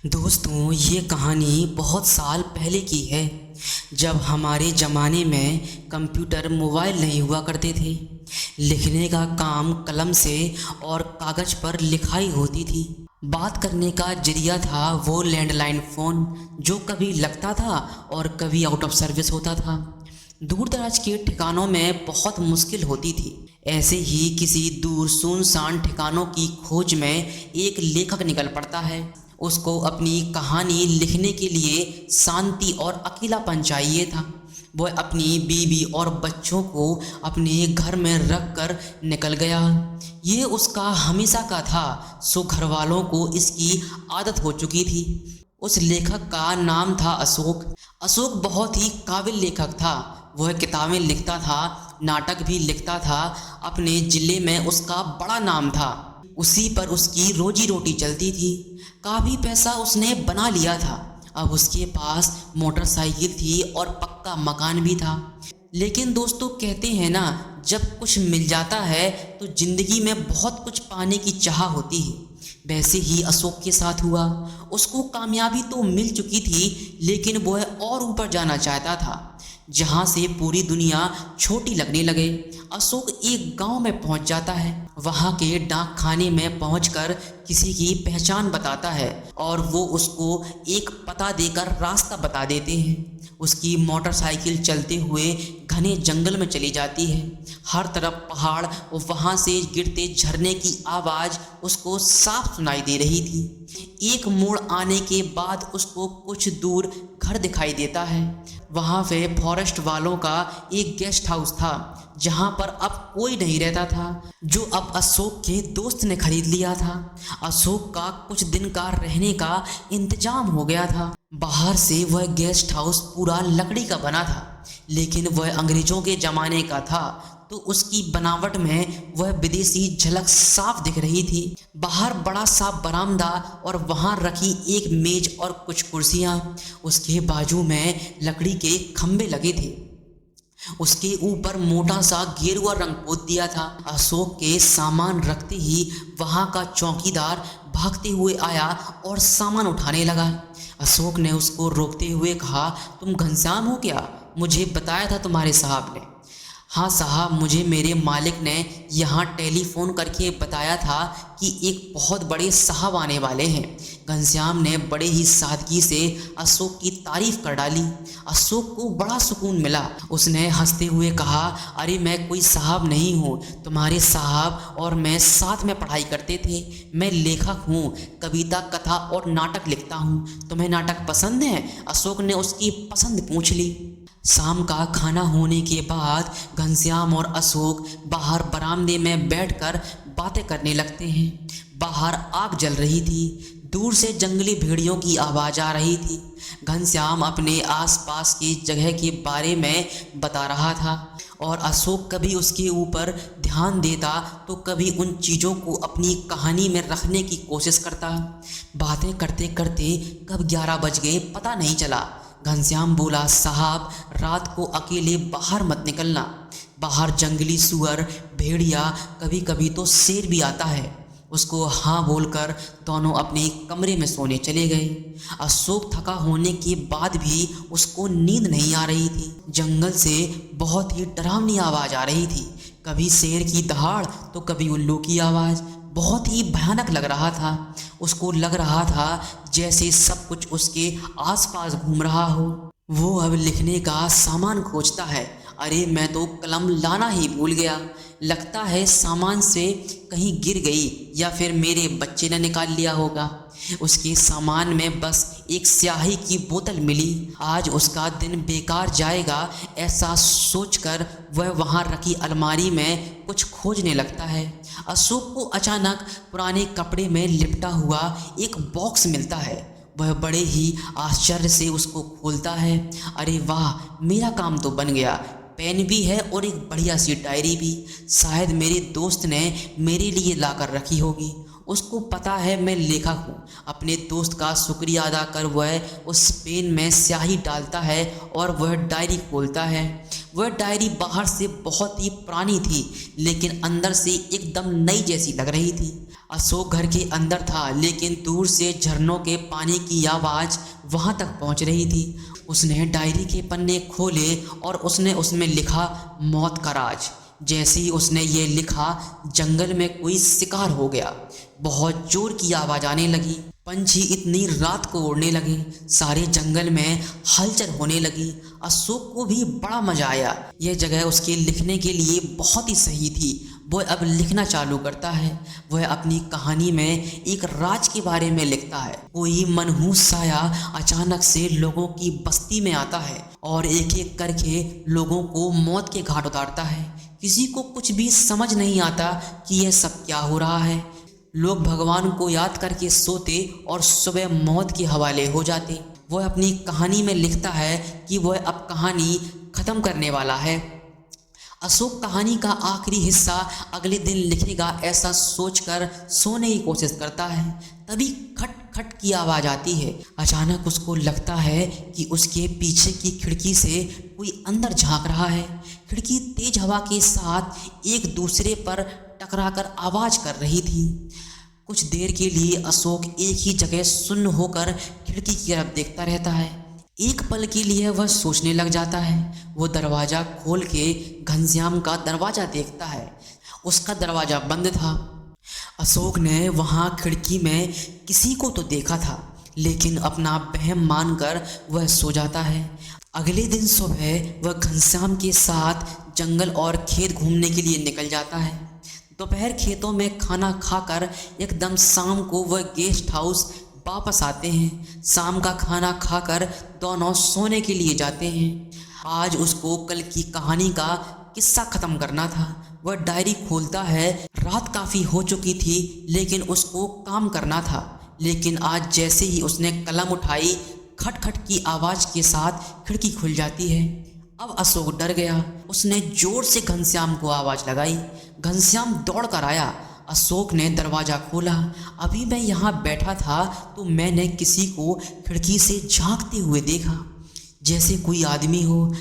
दोस्तों, ये कहानी बहुत साल पहले की है, जब हमारे ज़माने में कंप्यूटर मोबाइल नहीं हुआ करते थे। लिखने का काम कलम से और कागज़ पर लिखाई होती थी। बात करने का जरिया था वो लैंडलाइन फ़ोन, जो कभी लगता था और कभी आउट ऑफ सर्विस होता था। दूर दराज के ठिकानों में बहुत मुश्किल होती थी। ऐसे ही किसी दूर सुनसान ठिकानों की खोज में एक लेखक निकल पड़ता है। उसको अपनी कहानी लिखने के लिए शांति और अकेलापन चाहिए था। वह अपनी बीवी और बच्चों को अपने घर में रख कर निकल गया। ये उसका हमेशा का था, सो घर वालों को इसकी आदत हो चुकी थी। उस लेखक का नाम था अशोक। अशोक बहुत ही काबिल लेखक था। वह किताबें लिखता था, नाटक भी लिखता था। अपने ज़िले में उसका बड़ा नाम था। उसी पर उसकी रोजी रोटी चलती थी। काफ़ी पैसा उसने बना लिया था। अब उसके पास मोटरसाइकिल थी और पक्का मकान भी था। लेकिन दोस्तों, कहते हैं ना, जब कुछ मिल जाता है तो ज़िंदगी में बहुत कुछ पाने की चाह होती है। वैसे ही अशोक के साथ हुआ। उसको कामयाबी तो मिल चुकी थी, लेकिन वह और ऊपर जाना चाहता था, जहाँ से पूरी दुनिया छोटी लगने लगे। अशोक एक गांव में पहुंच जाता है। वहाँ के डाक खाने में पहुंचकर किसी की पहचान बताता है और वो उसको एक पता देकर रास्ता बता देते हैं। उसकी मोटरसाइकिल चलते हुए घने जंगल में चली जाती है। हर तरफ पहाड़ और वहाँ से गिरते झरने की आवाज़ उसको साफ सुनाई दे रही थी। एक मोड़ आने के बाद उसको कुछ दूर घर दिखाई देता है। वहाँ पे फॉरेस्ट वालों का एक गेस्ट हाउस था, जहाँ पर अब कोई नहीं रहता था, जो अब अशोक के दोस्त ने खरीद लिया था। अशोक का कुछ दिन का रहने का इंतजाम हो गया था। बाहर से वह गेस्ट हाउस पूरा लकड़ी का बना था, लेकिन वह अंग्रेजों के ज़माने का था, तो उसकी बनावट में वह विदेशी झलक साफ दिख रही थी। बाहर बड़ा सा बरामदा और वहाँ रखी एक मेज और कुछ कुर्सियाँ। उसके बाजू में लकड़ी के खंभे लगे थे। उसके ऊपर मोटा सा गेरुआ रंग पोत दिया था। अशोक के सामान रखते ही वहाँ का चौकीदार भागते हुए आया और सामान उठाने लगा। अशोक ने उसको रोकते हुए कहा, तुम घनश्याम हो क्या? मुझे बताया था तुम्हारे साहब ने। हाँ साहब, मुझे मेरे मालिक ने यहाँ टेलीफोन करके बताया था कि एक बहुत बड़े साहब आने वाले हैं। घनश्याम ने बड़े ही सादगी से अशोक की तारीफ कर डाली। अशोक को बड़ा सुकून मिला। उसने हंसते हुए कहा, अरे मैं कोई साहब नहीं हूँ, तुम्हारे साहब और मैं साथ में पढ़ाई करते थे। मैं लेखक हूँ, कविता, कथा और नाटक लिखता हूँ। तुम्हें नाटक पसंद है? अशोक ने उसकी पसंद पूछ ली। शाम का खाना होने के बाद घनश्याम और अशोक बाहर बरामदे में बैठकर बातें करने लगते हैं। बाहर आग जल रही थी। दूर से जंगली भेड़ियों की आवाज़ आ रही थी। घनश्याम अपने आसपास की जगह के बारे में बता रहा था और अशोक कभी उसके ऊपर ध्यान देता तो कभी उन चीज़ों को अपनी कहानी में रखने की कोशिश करता। बातें करते करते कब 11 बज गए पता नहीं चला। घनश्याम बोला, साहब, रात को अकेले बाहर मत निकलना। बाहर जंगली सुअर, भेड़िया, कभी कभी तो शेर भी आता है। उसको हाँ बोलकर दोनों अपने कमरे में सोने चले गए। अशोक थका होने के बाद भी उसको नींद नहीं आ रही थी। जंगल से बहुत ही डरावनी आवाज़ आ रही थी, कभी शेर की दहाड़ तो कभी उल्लू की आवाज़। बहुत ही भयानक लग रहा था। उसको लग रहा था जैसे सब कुछ उसके आसपास घूम रहा हो। वो अब लिखने का सामान खोजता है। अरे मैं तो कलम लाना ही भूल गया। लगता है सामान से कहीं गिर गई या फिर मेरे बच्चे ने निकाल लिया होगा। उसके सामान में बस एक स्याही की बोतल मिली। आज उसका दिन बेकार जाएगा, ऐसा सोचकर वह वहाँ रखी अलमारी में कुछ खोजने लगता है। अशोक को अचानक पुराने कपड़े में लिपटा हुआ एक बॉक्स मिलता है। वह बड़े ही आश्चर्य से उसको खोलता है। अरे वाह, मेरा काम तो बन गया। पेन भी है और एक बढ़िया सी डायरी भी। शायद मेरे दोस्त ने मेरे लिए ला कर रखी होगी। उसको पता है मैं लेखक हूँ। अपने दोस्त का शुक्रिया अदा कर वह उस पेन में स्याही डालता है और वह डायरी खोलता है। वह डायरी बाहर से बहुत ही पुरानी थी, लेकिन अंदर से एकदम नई जैसी लग रही थी। अशोक घर के अंदर था, लेकिन दूर से झरनों के पानी की आवाज़ वहां तक पहुंच रही थी। उसने डायरी के पन्ने खोले और उसने उसमें लिखा, मौत का राज। जैसे ही उसने ये लिखा, जंगल में कोई शिकार हो गया। बहुत जोर की आवाज़ आने लगी। पंछी इतनी रात को उड़ने लगे। सारे जंगल में हलचल होने लगी। अशोक को भी बड़ा मजा आया। यह जगह उसके लिखने के लिए बहुत ही सही थी। वह अब लिखना चालू करता है। वह अपनी कहानी में एक राज के बारे में लिखता है। कोई मनहूस साया अचानक से लोगों की बस्ती में आता है और एक एक करके लोगों को मौत के घाट उतारता है। किसी को कुछ भी समझ नहीं आता कि यह सब क्या हो रहा है। लोग भगवान को याद करके सोते और सुबह मौत के हवाले हो जाते। वह अपनी कहानी में लिखता है कि वह अब कहानी ख़त्म करने वाला है। अशोक कहानी का आखिरी हिस्सा अगले दिन लिखेगा, ऐसा सोचकर सोने की कोशिश करता है। तभी खट खट की आवाज़ आती है। अचानक उसको लगता है कि उसके पीछे की खिड़की से कोई अंदर झांक रहा है। खिड़की तेज हवा के साथ एक दूसरे पर टकराकर आवाज़ कर रही थी। कुछ देर के लिए अशोक एक ही जगह सुन्न होकर खिड़की की तरफ देखता रहता है। एक पल के लिए वह सोचने लग जाता है। वो दरवाज़ा खोल के घनश्याम का दरवाज़ा देखता है। उसका दरवाज़ा बंद था। अशोक ने वहाँ खिड़की में किसी को तो देखा था, लेकिन अपना वहम मानकर वह सो जाता है। अगले दिन सुबह वह घनश्याम के साथ जंगल और खेत घूमने के लिए निकल जाता है। दोपहर खेतों में खाना खाकर एकदम शाम को वह गेस्ट हाउस वापस आते हैं। शाम का खाना खाकर दोनों सोने के लिए जाते हैं। आज उसको कल की कहानी का किस्सा ख़त्म करना था। वह डायरी खोलता है। रात काफ़ी हो चुकी थी, लेकिन उसको काम करना था। लेकिन आज जैसे ही उसने कलम उठाई, खटखट की आवाज़ के साथ खिड़की खुल जाती है। अब अशोक डर गया। उसने जोर से घनश्याम को आवाज़ लगाई। घनश्याम दौड़ कर आया। अशोक ने दरवाज़ा खोला। अभी मैं यहाँ बैठा था तो मैंने किसी को खिड़की से झांकते हुए देखा, जैसे कोई आदमी हो।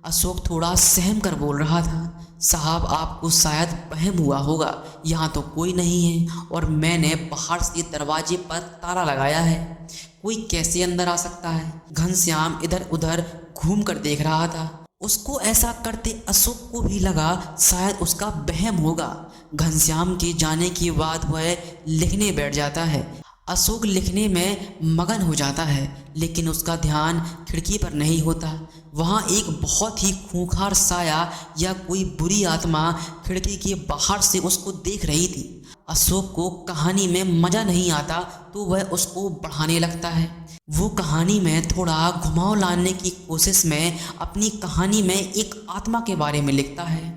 अशोक थोड़ा सहम कर बोल रहा था, साहब आपको शायद वहम हुआ होगा, यहाँ तो कोई नहीं है और मैंने बाहर से दरवाजे पर ताला लगाया है। कोई कैसे अंदर आ सकता है? घनश्याम इधर उधर घूम कर देख रहा था। उसको ऐसा करते अशोक को भी लगा शायद उसका वहम होगा। घनश्याम के जाने के बाद वह लिखने बैठ जाता है। अशोक लिखने में मगन हो जाता है, लेकिन उसका ध्यान खिड़की पर नहीं होता। वहाँ एक बहुत ही खूंखार साया या कोई बुरी आत्मा खिड़की के बाहर से उसको देख रही थी। अशोक को कहानी में मज़ा नहीं आता तो वह उसको बढ़ाने लगता है। वो कहानी में थोड़ा घुमाव लाने की कोशिश में अपनी कहानी में एक आत्मा के बारे में लिखता है।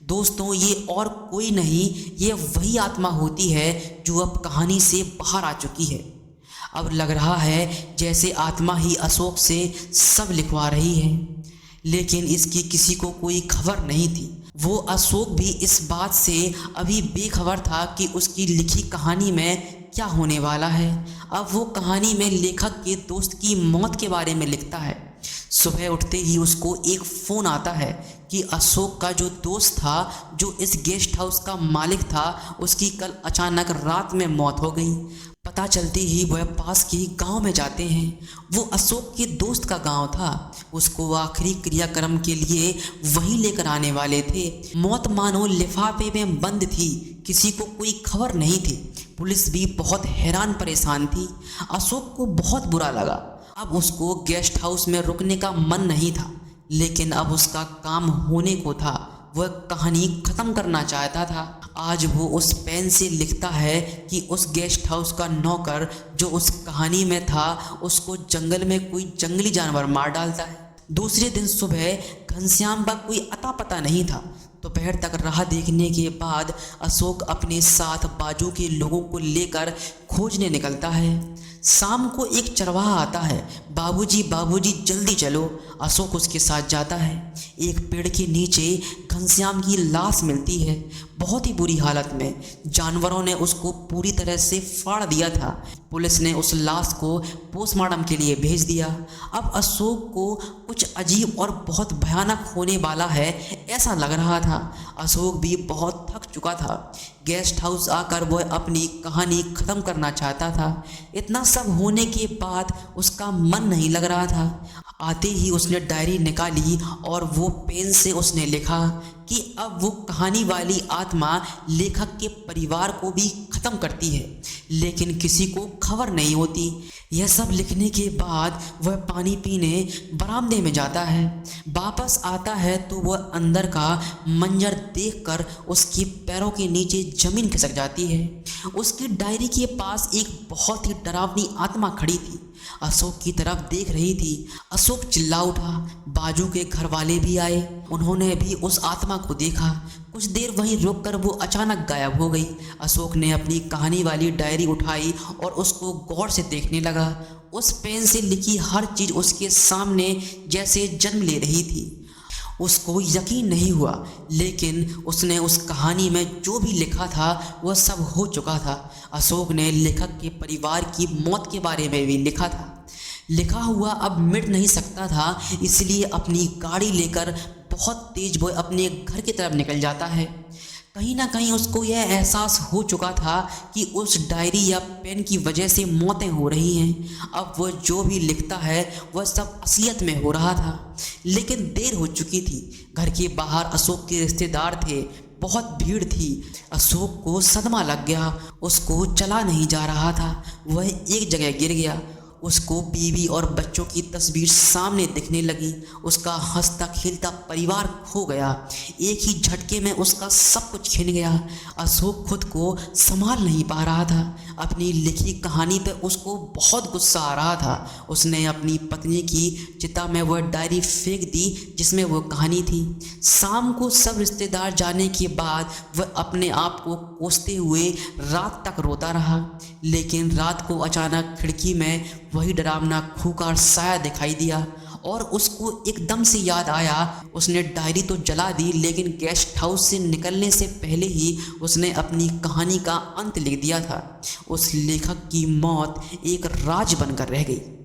दोस्तों, ये और कोई नहीं, ये वही आत्मा होती है जो अब कहानी से बाहर आ चुकी है। अब लग रहा है जैसे आत्मा ही अशोक से सब लिखवा रही है, लेकिन इसकी किसी को कोई खबर नहीं थी। वो अशोक भी इस बात से अभी बेखबर था कि उसकी लिखी कहानी में क्या होने वाला है। अब वो कहानी में लेखक के दोस्त की मौत के बारे में लिखता है। सुबह उठते ही उसको एक फ़ोन आता है कि अशोक का जो दोस्त था, जो इस गेस्ट हाउस का मालिक था, उसकी कल अचानक रात में मौत हो गई। पता चलते ही वह पास के गांव में जाते हैं। वो अशोक के दोस्त का गांव था। उसको आखिरी क्रियाक्रम के लिए वहीं लेकर आने वाले थे। मौत मानो लिफाफे में बंद थी, किसी को कोई खबर नहीं थी। पुलिस भी बहुत हैरान परेशान थी। अशोक को बहुत बुरा लगा। अब उसको गेस्ट हाउस में रुकने का मन नहीं था, लेकिन अब उसका काम होने को था। वह कहानी ख़त्म करना चाहता था। आज वो उस पेन से लिखता है कि उस गेस्ट हाउस का नौकर जो उस कहानी में था, उसको जंगल में कोई जंगली जानवर मार डालता है। दूसरे दिन सुबह घनश्याम का कोई अता पता नहीं था। दोपहर तक राह देखने के बाद अशोक अपने साथ बाजू के लोगों को लेकर खोजने निकलता है। शाम को एक चरवाहा आता है। बाबूजी बाबूजी जल्दी चलो। अशोक उसके साथ जाता है। एक पेड़ के नीचे घनश्याम की लाश मिलती है, बहुत ही बुरी हालत में। जानवरों ने उसको पूरी तरह से फाड़ दिया था। पुलिस ने उस लाश को पोस्टमार्टम के लिए भेज दिया। अब अशोक को कुछ अजीब और बहुत भयानक होने वाला है ऐसा लग रहा था। अशोक भी बहुत थक चुका था। गेस्ट हाउस आकर वह अपनी कहानी ख़त्म करना चाहता था। इतना सब होने के बाद उसका मन नहीं लग रहा था। आते ही उसने डायरी निकाली और वो पेन से उसने लिखा कि अब वो कहानी वाली आत्मा लेखक के परिवार को भी ख़त्म करती है, लेकिन किसी को खबर नहीं होती। यह सब लिखने के बाद वह पानी पीने बरामदे में जाता है। वापस आता है तो वह अंदर का मंजर देखकर उसके पैरों के नीचे ज़मीन खिसक जाती है। उसकी डायरी के पास एक बहुत ही डरावनी आत्मा खड़ी थी, अशोक की तरफ देख रही थी। अशोक चिल्ला उठा। बाजू के घर वाले भी आए, उन्होंने भी उस आत्मा को देखा। कुछ देर वहीं रुककर वो अचानक गायब हो गई। अशोक ने अपनी कहानी वाली डायरी उठाई और उसको गौर से देखने लगा। उस पेन से लिखी हर चीज़ उसके सामने जैसे जन्म ले रही थी। उसको यकीन नहीं हुआ, लेकिन उसने उस कहानी में जो भी लिखा था वह सब हो चुका था। अशोक ने लेखक के परिवार की मौत के बारे में भी लिखा था। लिखा हुआ अब मिट नहीं सकता था, इसलिए अपनी गाड़ी लेकर बहुत तेज वह अपने घर की तरफ निकल जाता है। कहीं ना कहीं उसको यह एहसास हो चुका था कि उस डायरी या पेन की वजह से मौतें हो रही हैं। अब वह जो भी लिखता है वह सब असलियत में हो रहा था, लेकिन देर हो चुकी थी। घर के बाहर अशोक के रिश्तेदार थे, बहुत भीड़ थी। अशोक को सदमा लग गया, उसको चला नहीं जा रहा था। वह एक जगह गिर गया। उसको बीवी और बच्चों की तस्वीर सामने दिखने लगी। उसका हंसता खेलता परिवार खो गया। एक ही झटके में उसका सब कुछ छिन गया। अशोक खुद को संभाल नहीं पा रहा था। अपनी लिखी कहानी पर उसको बहुत गुस्सा आ रहा था। उसने अपनी पत्नी की चिता में वह डायरी फेंक दी जिसमें वह कहानी थी। शाम को सब रिश्तेदार जाने के बाद वह अपने आप को कोसते हुए रात तक रोता रहा। लेकिन रात को अचानक खिड़की में वही डरावना खूंखार साया दिखाई दिया और उसको एकदम से याद आया। उसने डायरी तो जला दी, लेकिन गेस्ट हाउस से निकलने से पहले ही उसने अपनी कहानी का अंत लिख दिया था। उस लेखक की मौत एक राज बनकर रह गई।